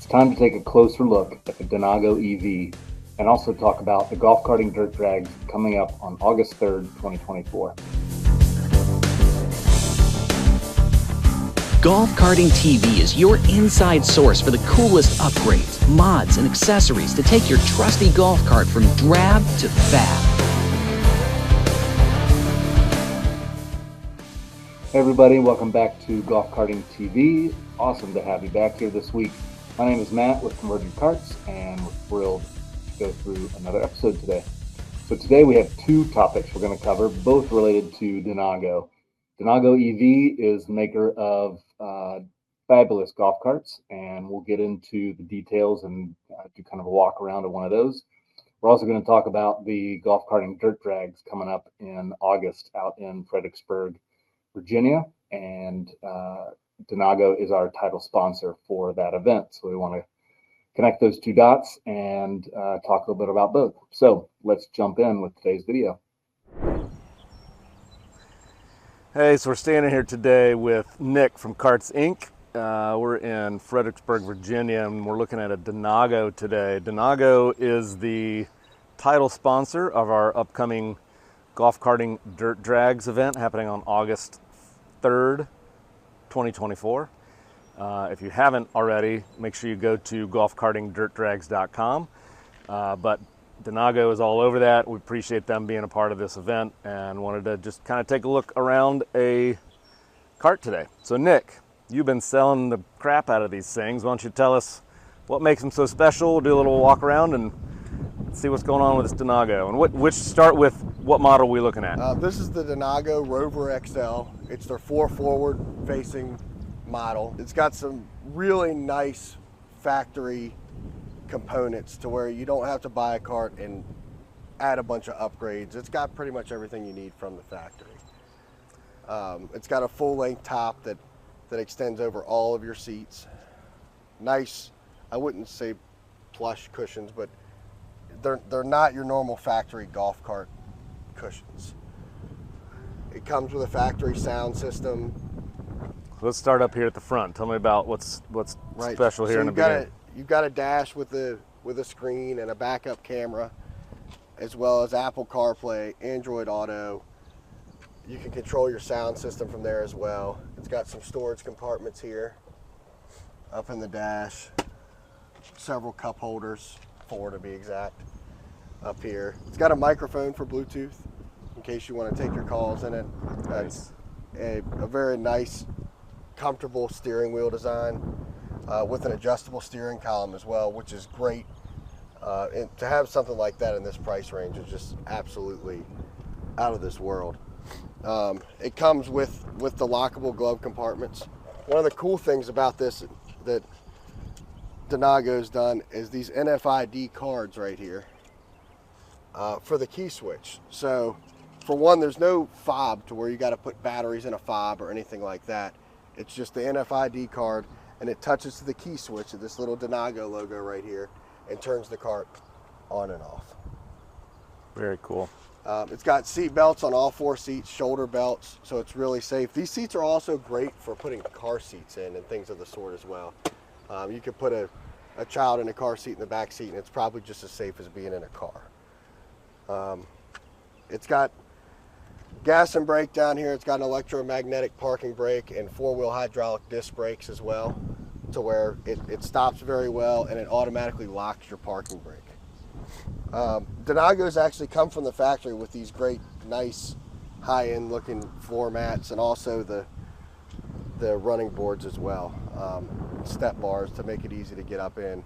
It's time to take a closer look at the Denago EV and also talk about the golf karting dirt drags coming up on August 3rd, 2024. GolfCartingTV is your inside source for the coolest upgrades, mods, and accessories to take your trusty golf cart from drab to fab. Hey everybody, welcome back to GolfCartingTV. Awesome to have you back here this week. My name is Matt with Converted Carts, and we're thrilled to go through another episode today. So today we have two topics we're going to cover, both related to Denago. Denago EV is the maker of fabulous golf carts, and we'll get into the details and do kind of a walk around of one of those. We're also going to talk about the golf karting dirt drags coming up in August out in Fredericksburg, Virginia, and Denago is our title sponsor for that event. So we want to connect those two dots and talk a little bit about both. So let's jump in with today's video. Hey, so we're standing here today with Nick from Carts Inc. We're in Fredericksburg, Virginia, and we're looking at a Denago today. Denago is the title sponsor of our upcoming Golf Karting Dirt Drags event happening on August 3rd, 2024. If you haven't already, make sure you go to GolfCartingDirtDrags.com. But Denago is all over that. We appreciate them being a part of this event and wanted to just kind of take a look around a cart today. So Nick, you've been selling the crap out of these things. Why don't you tell us what makes them so special? We'll do a little walk around and see what's going on with this Denago. And start with what model we're looking at. This is the Denago Rover XL. It's their forward-facing model. It's got some really nice factory components to where you don't have to buy a cart and add a bunch of upgrades. It's got pretty much everything you need from the factory. It's got a full-length top that extends over all of your seats. Nice, I wouldn't say plush cushions, but they're not your normal factory golf cart cushions. It comes with a factory sound system. Let's start up here at the front. Tell me about what's special here in the beginning. You've got a dash with a screen and a backup camera, as well as Apple CarPlay, Android Auto. You can control your sound system from there as well. It's got some storage compartments here up in the dash, several cup holders, 4 to be exact, up here. It's got a microphone for Bluetooth in case you want to take your calls in it. Nice. A very nice, comfortable steering wheel design with an adjustable steering column as well, which is great. And to have something like that in this price range is just absolutely out of this world. It comes with the lockable glove compartments. One of the cool things about this that Denago's done is these NFID cards right here for the key switch. So for one, there's no fob to where you got to put batteries in a fob or anything like that. It's just the NFID card, and it touches to the key switch of this little Denago logo right here and turns the cart on and off. Very cool. It's got seat belts on all 4 seats, shoulder belts, so it's really safe. These seats are also great for putting car seats in and things of the sort as well. You could put a child in a car seat in the back seat, and it's probably just as safe as being in a car. It's got gas and brake down here. It's got an electromagnetic parking brake and 4-wheel hydraulic disc brakes as well, to where it stops very well and it automatically locks your parking brake. Denagos actually come from the factory with these great, nice, high-end looking floor mats, and also the running boards as well. Step bars to make it easy to get up in.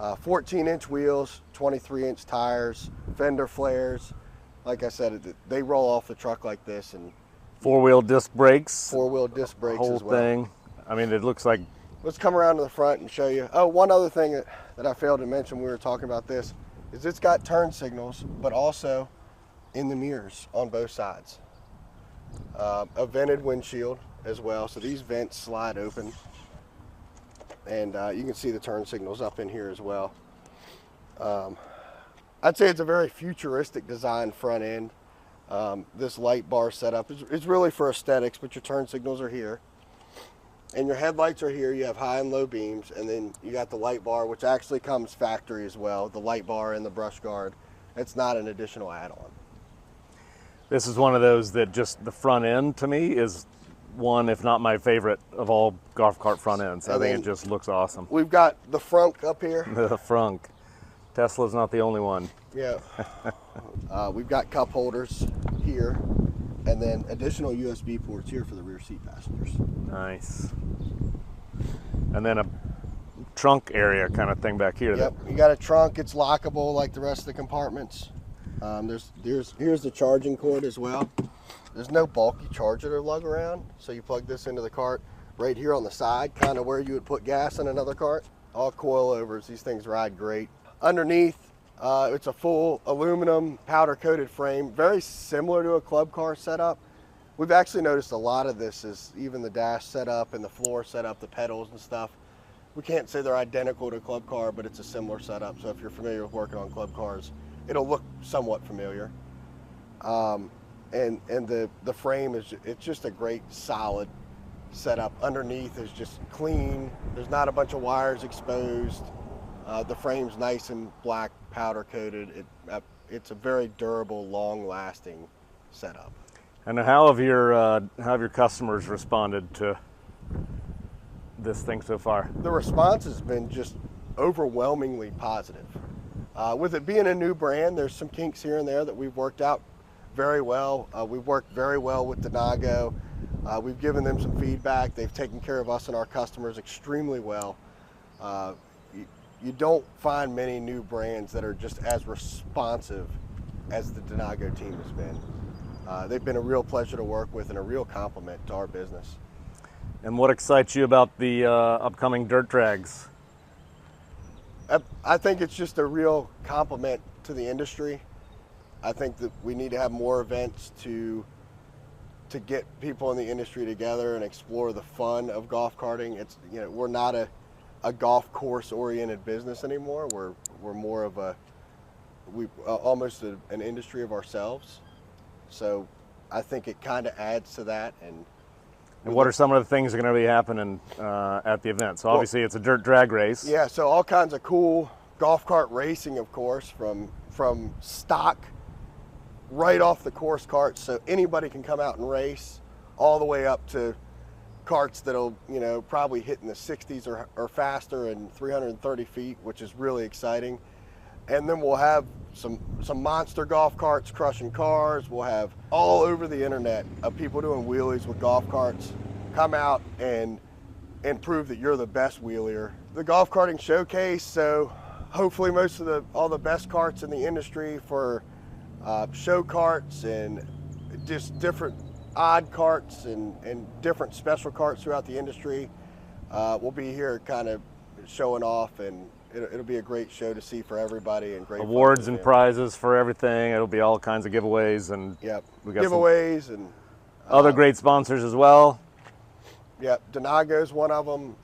14-inch wheels, 23-inch tires, fender flares. Like I said, they roll off the truck like this, and 4-wheel disc brakes. 4-wheel disc brakes whole as well. Thing. I mean, it looks like. Let's come around to the front and show you. Oh, one other thing that I failed to mention when we were talking about this is it's got turn signals, but also in the mirrors on both sides. A vented windshield as well, so these vents slide open, and you can see the turn signals up in here as well. I'd say it's a very futuristic design front end. This light bar setup is really for aesthetics, but your turn signals are here. And your headlights are here. You have high and low beams, and then you got the light bar, which actually comes factory as well. The light bar and the brush guard. It's not an additional add-on. This is one of those that just the front end to me is one, if not my favorite of all golf cart front ends. I think it just looks awesome. We've got the frunk up here. The frunk. Tesla's not the only one. Yeah. We've got cup holders here, and then additional USB ports here for the rear seat passengers. Nice. And then a trunk area kind of thing back here. Yep. You got a trunk. It's lockable like the rest of the compartments. Here's the charging cord as well. There's no bulky charger to lug around, so you plug this into the cart right here on the side, kind of where you would put gas in another cart. All coilovers. These things ride great. Underneath, it's a full aluminum powder coated frame, very similar to a club car setup. We've actually noticed a lot of this is even the dash setup and the floor setup, the pedals and stuff. We can't say they're identical to a club car, but it's a similar setup. So if you're familiar with working on club cars, it'll look somewhat familiar. And the frame it's just a great solid setup. Underneath is just clean. There's not a bunch of wires exposed. The frame's nice and black powder coated. It's a very durable, long-lasting setup. And how have your customers responded to this thing so far? The response has been just overwhelmingly positive. With it being a new brand, there's some kinks here and there that we've worked out very well. We've worked very well with Denago. We've given them some feedback. They've taken care of us and our customers extremely well. You don't find many new brands that are just as responsive as the Denago team has been. They've been a real pleasure to work with and a real compliment to our business. And what excites you about the upcoming dirt drags? I think it's just a real compliment to the industry. I think that we need to have more events to get people in the industry together and explore the fun of golf karting. It's, we're not a golf course oriented business anymore. We're more of almost an industry of ourselves. So I think it kind of adds to that. And what are some of the things that are going to be happening at the event? So obviously it's a dirt drag race. Yeah, so all kinds of cool golf cart racing, of course, from stock right off the course carts, so anybody can come out and race, all the way up to carts that'll probably hit in the 60s or faster and 330 feet, which is really exciting. And then we'll have some monster golf carts crushing cars. We'll have all over the internet of people doing wheelies with golf carts. Come out and prove that you're the best wheelier. The golf karting showcase, so hopefully all the best carts in the industry for show carts and just different odd carts and different special carts throughout the industry. We'll be here kind of showing off, and it'll be a great show to see for everybody, and great awards and prizes for everything. It'll be all kinds of giveaways, and we got giveaways and other great sponsors as well. Yep, Denago's one of them.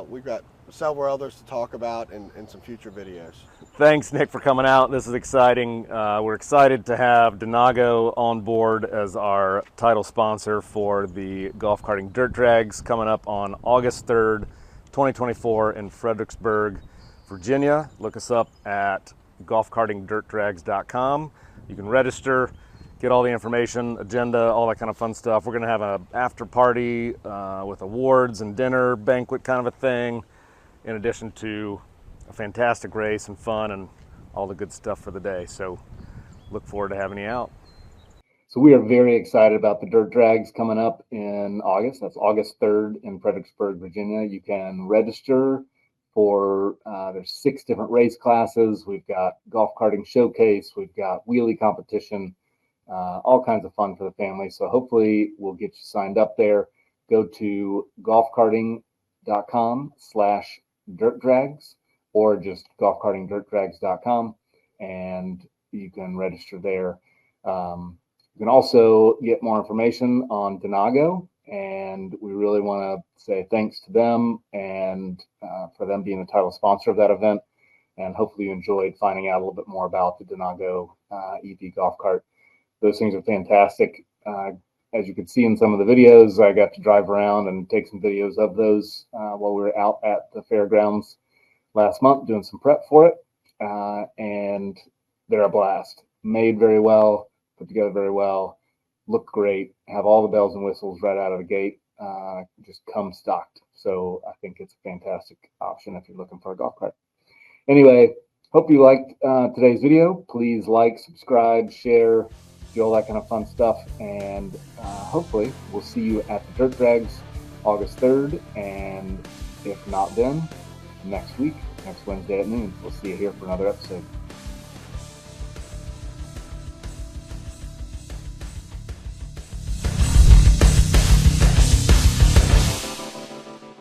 We've got several others to talk about in some future videos. Thanks, Nick, for coming out. This is exciting. We're excited to have Denago on board as our title sponsor for the Golf Karting Dirt Drags coming up on August 3rd, 2024 in Fredericksburg, Virginia. Look us up at GolfCartingDirtDrags.com. You can register, get all the information, agenda, all that kind of fun stuff. We're going to have an after party with awards and dinner, banquet kind of a thing, in addition to a fantastic race and fun and all the good stuff for the day. So look forward to having you out. So we are very excited about the Dirt Drags coming up in August. That's August 3rd in Fredericksburg, Virginia. You can register for, there's 6 different race classes. We've got golf karting showcase. We've got wheelie competition, all kinds of fun for the family. So hopefully we'll get you signed up there. Go to golfkarting.com/dirtdrags or just golfkartingdirtdrags.com, and you can register there. You can also get more information on Denago, and we really want to say thanks to them and for them being the title sponsor of that event. And hopefully you enjoyed finding out a little bit more about the Denago EV golf cart. Those things are fantastic. as you can see in some of the videos, I got to drive around and take some videos of those while we were out at the fairgrounds last month doing some prep for it. And they're a blast. Made very well, put together very well, look great, have all the bells and whistles right out of the gate, just come stocked. So I think it's a fantastic option if you're looking for a golf cart. Anyway, hope you liked today's video. Please like, subscribe, share, do all that kind of fun stuff. And hopefully we'll see you at the Dirt Drags August 3rd. And if not then, next week, next Wednesday at noon. We'll see you here for another episode.